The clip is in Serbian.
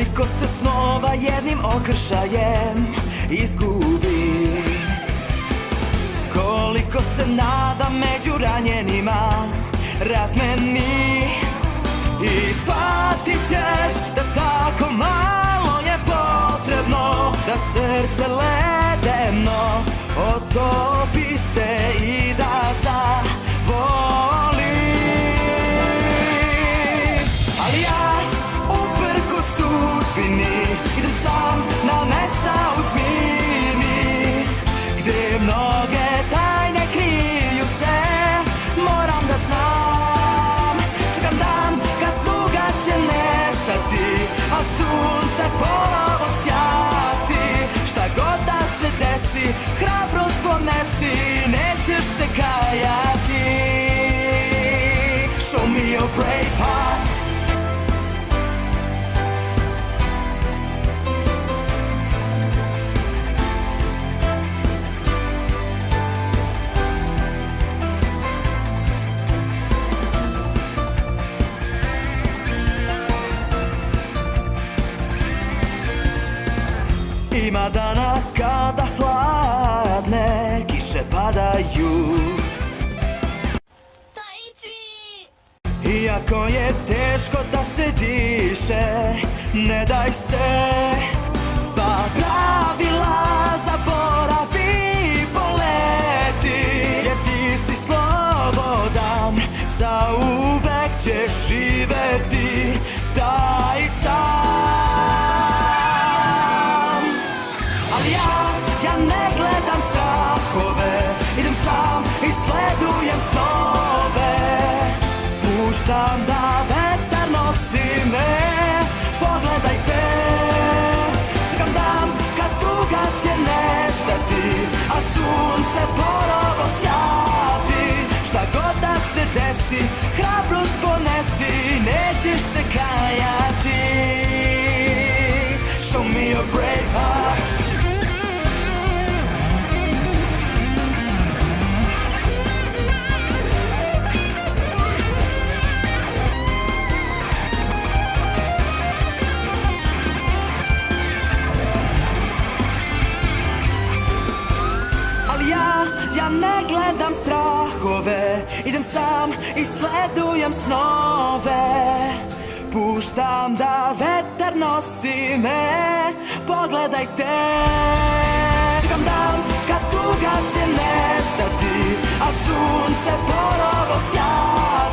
Koliko se snova jednim okršajem izgubi, koliko se nada među ranjenima razmeni. I shvatit ćeš da tako malo je potrebno, da srce ledeno otopi se i da zavoli. Ali ja uprkos sudbini idem sam na mesta u tmini, gde mnoge tajne kriju se. Moram da znam, čekam dan kad tuga će nestati, a sunce ponovo sjati. Šta god da se desi, hrabrost ponesi, nećeš se kajati. Show me your brave heart. Ima dana kada hladne kiše padaju, iako je teško da se diše, ne daj se. Sva pravila zaboravi, poleti, jer ti si slobodan, zauvek ćeš živeti taj san. Ali ja ne gledam strahove, idem sam i sledujem snove. Puštam da vetar nosi me, pogledajte. Čekam dan kad tuga će nestati, a sunce ponovo sjati. Šta god da se desi, hrabrost ponesi, nećeš se kajati. Show me your brave heart. Ja ne gledam strahove, idem sam i sledujem snove. Puštam da vetar nosi me, pogledajte. Čekam dan kad tuga će nestati, a sunce ponovo sjati.